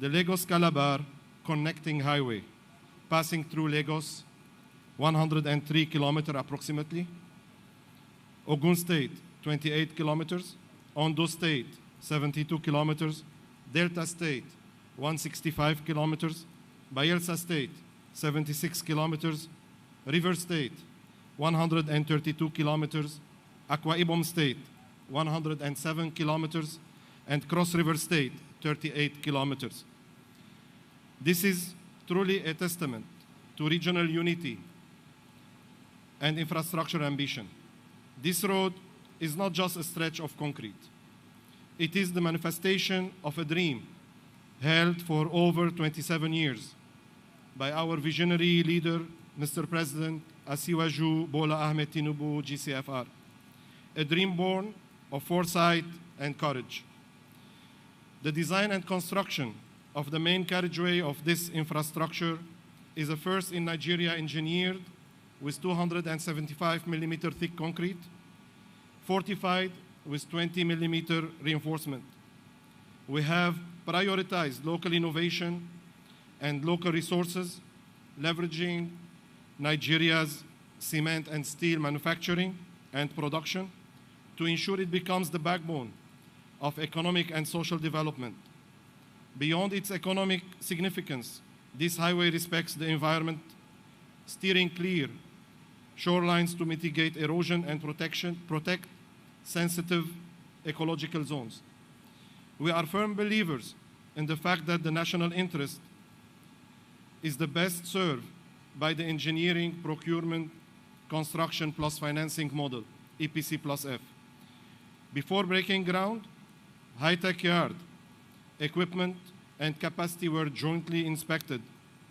The Lagos-Calabar connecting highway, passing through Lagos, 103 kilometers approximately. Ogun State, 28 kilometers. Ondo State, 72 kilometers. Delta State, 165 kilometers. Bayelsa State, 76 kilometers. River State, 132 kilometers. Akwa Ibom State, 107 kilometers. And Cross River State, 38 kilometers. This is truly a testament to regional unity and infrastructure ambition. This road is not just a stretch of concrete. It is the manifestation of a dream held for over 27 years by our visionary leader, Mr. President Asiwaju Bola Tinubu, GCFR. A dream born of foresight and courage. The design and construction of the main carriageway of this infrastructure is a first in Nigeria, engineered with 275 millimeter thick concrete, fortified with 20 millimeter reinforcement. We have prioritized local innovation and local resources, leveraging Nigeria's cement and steel manufacturing and production to ensure it becomes the backbone of economic and social development. Beyond its economic significance, this highway respects the environment, steering clear shorelines to mitigate erosion and protect sensitive ecological zones. We are firm believers in the fact that the national interest is the best served by the engineering, procurement, construction plus financing model, EPC plus F. Before breaking ground, high-tech yard, equipment, and capacity were jointly inspected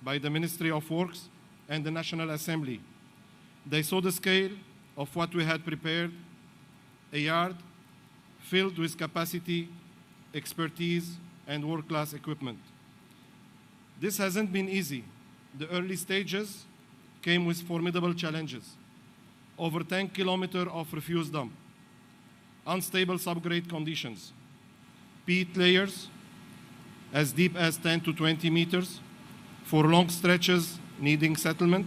by the Ministry of Works and the National Assembly. They saw the scale of what we had prepared, a yard filled with capacity, expertise, and world-class equipment. This hasn't been easy. The early stages came with formidable challenges. Over 10 kilometers of refuse dump, unstable subgrade conditions, peat layers as deep as 10 to 20 meters for long stretches needing settlement,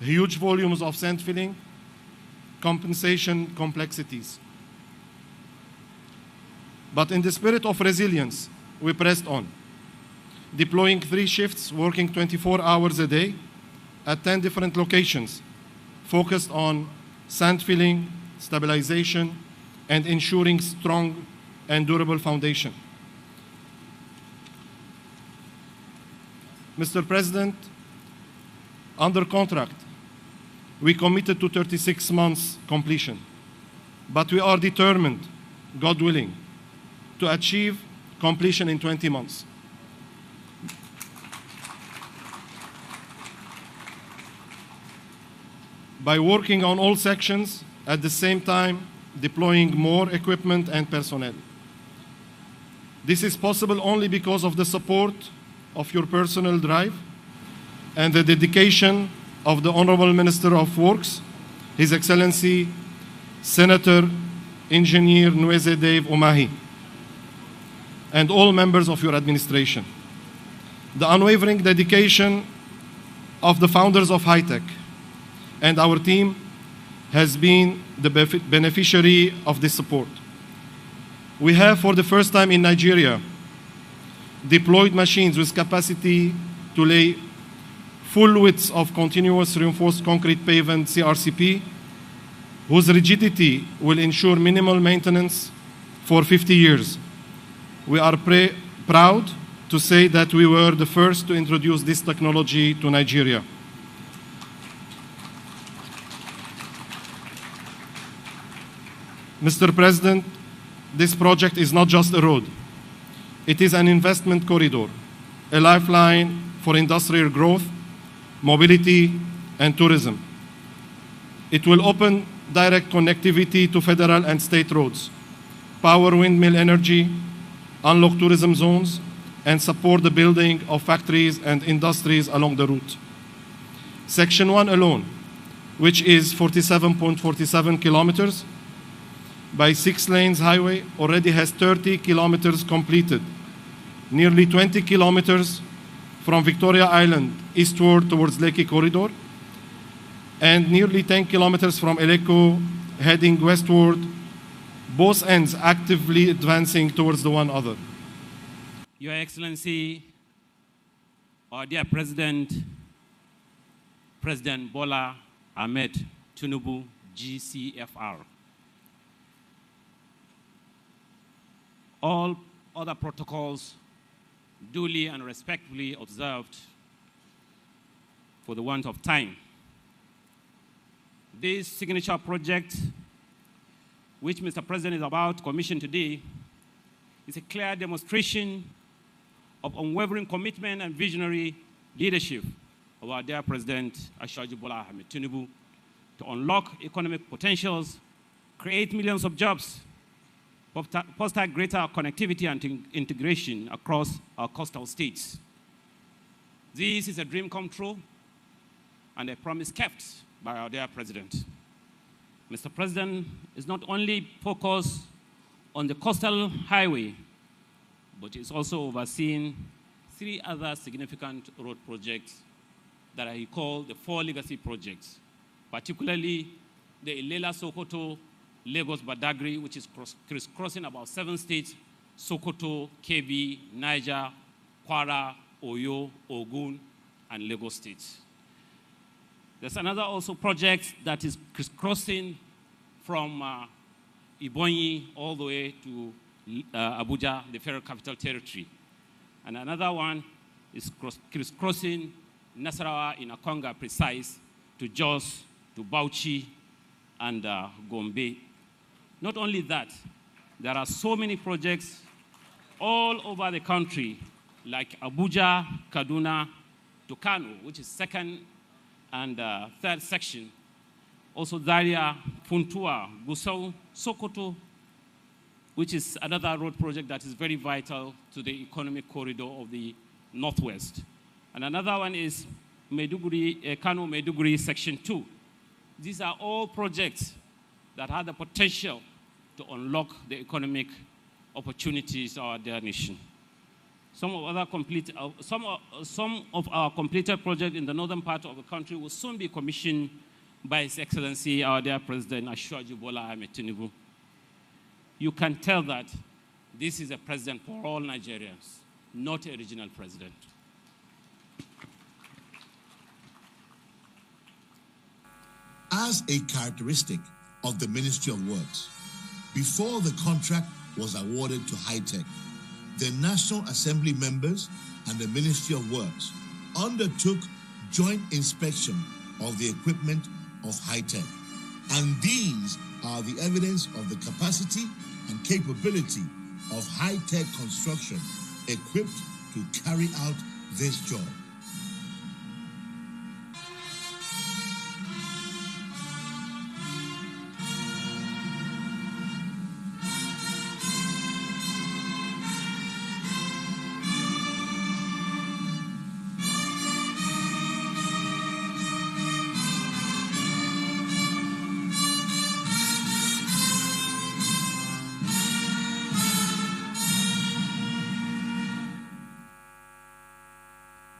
huge volumes of sand filling, compensation complexities. But in the spirit of resilience, we pressed on, deploying 3 shifts, working 24 hours a day at 10 different locations, focused on sand filling, stabilization, and ensuring strong and durable foundation. Mr. President, under contract, we committed to 36 months completion, but we are determined, God willing, to achieve completion in 20 months. By working on all sections at the same time, deploying more equipment and personnel. This is possible only because of the support of your personal drive and the dedication of the Honorable Minister of Works, His Excellency Senator Engineer Nweze Dave Umahi, and all members of your administration. The unwavering dedication of the founders of high-tech and our team has been the beneficiary of this support. We have, for the first time in Nigeria, deployed machines with capacity to lay full widths of continuous reinforced concrete pavement CRCP, whose rigidity will ensure minimal maintenance for 50 years. We are proud to say that we were the first to introduce this technology to Nigeria. Mr. President, this project is not just a road. It is an investment corridor, a lifeline for industrial growth, mobility, and tourism. It will open direct connectivity to federal and state roads, power windmill energy, unlock tourism zones, and support the building of factories and industries along the route. Section 1 alone, which is 47.47 kilometers by 6 lanes highway, already has 30 kilometers completed, nearly 20 kilometers from Victoria Island eastward towards Lekki Corridor, and nearly 10 kilometers from Eleko heading westward, both ends actively advancing towards the one other. Your Excellency, our dear President, President Bola Tinubu, GCFR. All other protocols duly and respectfully observed for the want of time. This signature project, which Mr. President is about to commission today, is a clear demonstration of unwavering commitment and visionary leadership of our dear President Bola Tinubu to unlock economic potentials, create millions of jobs, foster greater connectivity and integration across our coastal states. This is a dream come true and a promise kept by our dear President. Mr. President is not only focused on the coastal highway, but is also overseeing 3 other significant road projects that I call the 4 legacy projects, particularly the Ilela-Sokoto Lagos-Badagry, which is crisscrossing about 7 states, Sokoto, Kebbi, Niger, Kwara, Oyo, Ogun, and Lagos states. There's another also project that is crisscrossing from Ebonyi all the way to Abuja, the Federal Capital Territory. And another one is crisscrossing Nasarawa in Akonga precise to Jos, to Bauchi, and Gombe. Not only that, there are so many projects all over the country, like Abuja, Kaduna, to Kano, which is 2nd and 3rd section. Also Zaria, Funtua, Gusau, Sokoto, which is another road project that is very vital to the economic corridor of the Northwest. And another one is Maiduguri, Kano Maiduguri Section 2. These are all projects that have the potential to unlock the economic opportunities of our dear nation. Some of our completed projects in the northern part of the country will soon be commissioned by His Excellency, our dear President Bola Tinubu. You can tell that this is a president for all Nigerians, not a regional president. As a characteristic of the Ministry of Works, before the contract was awarded to High-Tech, the National Assembly members and the Ministry of Works undertook joint inspection of the equipment of High-Tech. And these are the evidence of the capacity and capability of High-Tech construction equipped to carry out this job.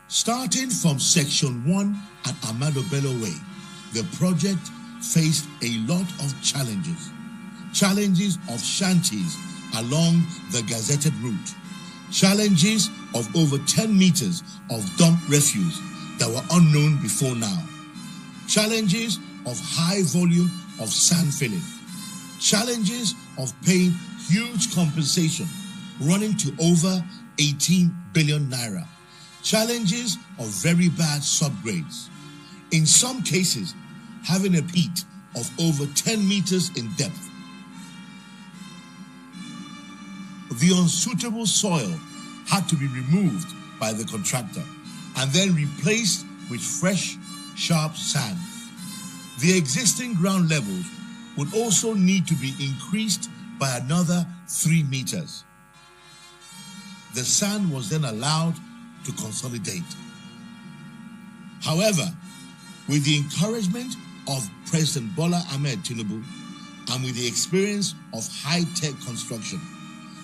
Starting from Section 1 at Ahmadu Bello Way, the project faced a lot of challenges. Challenges of shanties along the gazetted route. Challenges of over 10 meters of dumped refuse that were unknown before now. Challenges of high volume of sand filling. Challenges of paying huge compensation running to over 18 billion naira. Challenges of very bad subgrades. In some cases, having a pit of over 10 meters in depth. The unsuitable soil had to be removed by the contractor and then replaced with fresh, sharp sand. The existing ground levels would also need to be increased by another 3 meters. The sand was then allowed to consolidate. However, with the encouragement of President Bola Tinubu and with the experience of high-tech construction,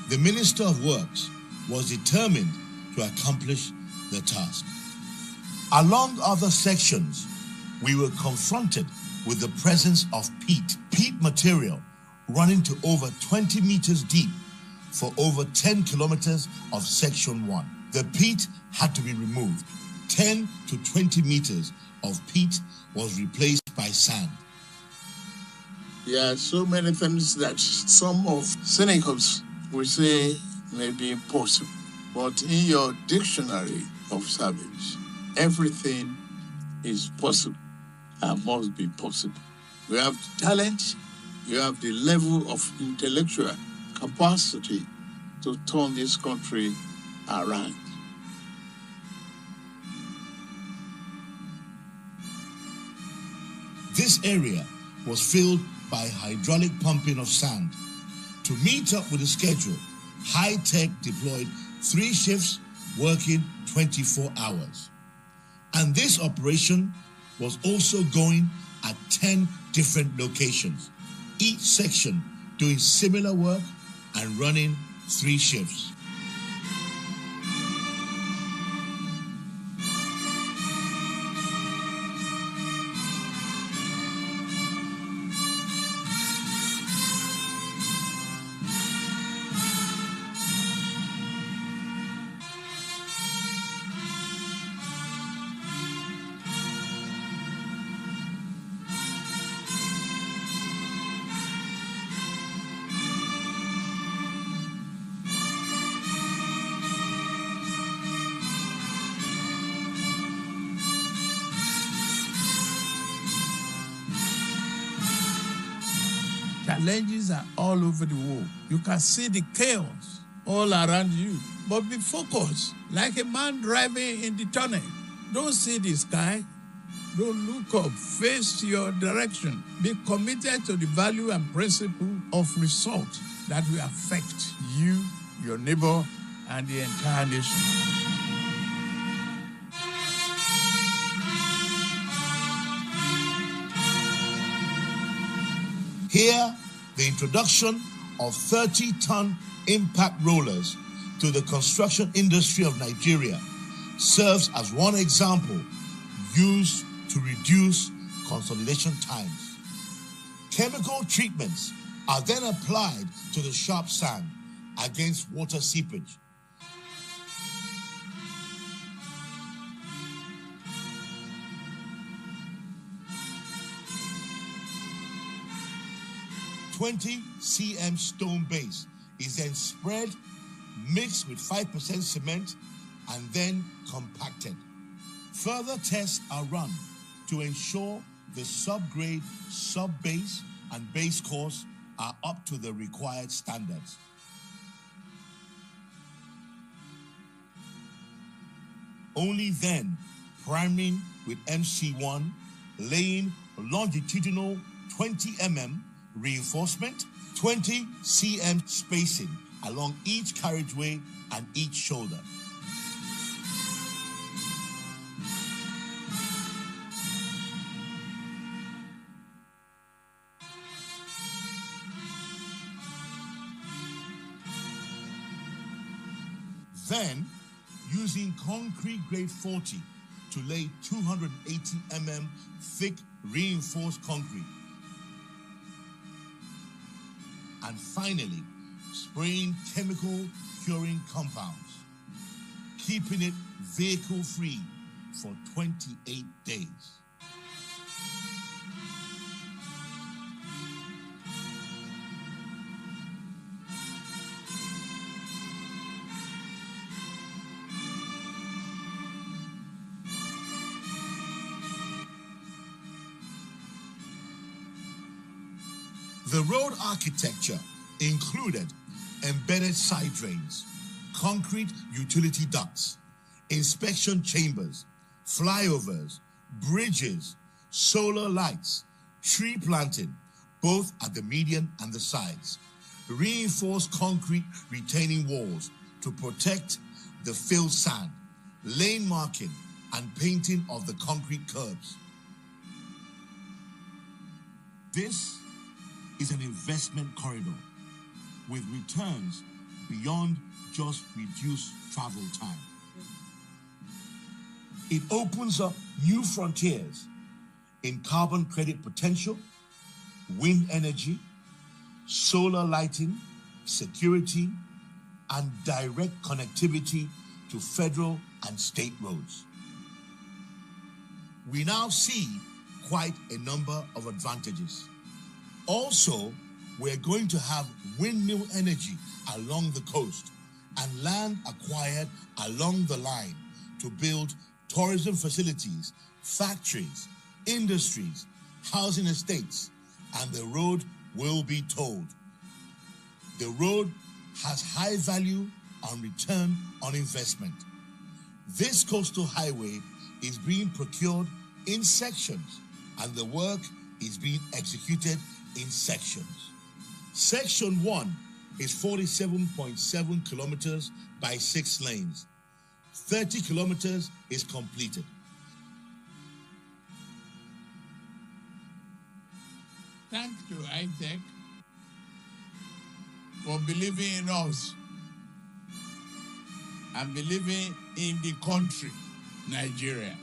the Minister of Works was determined to accomplish the task. Along other sections, we were confronted with the presence of peat material running to over 20 meters deep for over 10 kilometers of Section 1. The peat had to be removed. 10 to 20 meters of peat was replaced by sand. There are so many things that some of cynicals will say may be impossible. But in your dictionary of service, everything is possible and must be possible. You have the talent, you have the level of intellectual capacity to turn this country around. This area was filled by hydraulic pumping of sand. To meet up with the schedule, High-Tech deployed 3 shifts working 24 hours. And this operation was also going at 10 different locations, each section doing similar work and running 3 shifts. Challenges are all over the world. You can see the chaos all around you. But be focused, like a man driving in the tunnel. Don't see the sky. Don't look up. Face your direction. Be committed to the value and principle of result that will affect you, your neighbor, and the entire nation. Here, the introduction of 30-ton impact rollers to the construction industry of Nigeria serves as one example used to reduce consolidation times. Chemical treatments are then applied to the sharp sand against water seepage. .20 cm stone base is then spread, mixed with 5% cement, and then compacted. Further tests are run to ensure the subgrade, sub-base, and base course are up to the required standards. Only then, priming with MC1, laying longitudinal 20 mm reinforcement, 20 cm spacing along each carriageway and each shoulder. Then, using concrete grade 40 to lay 280 mm thick reinforced concrete. And finally, spraying chemical curing compounds, keeping it vehicle-free for 28 days. The road architecture included embedded side drains, concrete utility ducts, inspection chambers, flyovers, bridges, solar lights, tree planting, both at the median and the sides, reinforced concrete retaining walls to protect the filled sand, lane marking, and painting of the concrete curbs. This is an investment corridor with returns beyond just reduced travel time. It opens up new frontiers in carbon credit potential, wind energy, solar lighting, security, and direct connectivity to federal and state roads. We now see quite a number of advantages. Also, we're going to have windmill energy along the coast and land acquired along the line to build tourism facilities, factories, industries, housing estates, and the road will be tolled. The road has high value and return on investment. This coastal highway is being procured in sections, and the work is being executed in sections. Section 1 is 47.7 kilometers by 6 lanes. 30 kilometers is completed. Thank you, Isaac, for believing in us and believing in the country, Nigeria.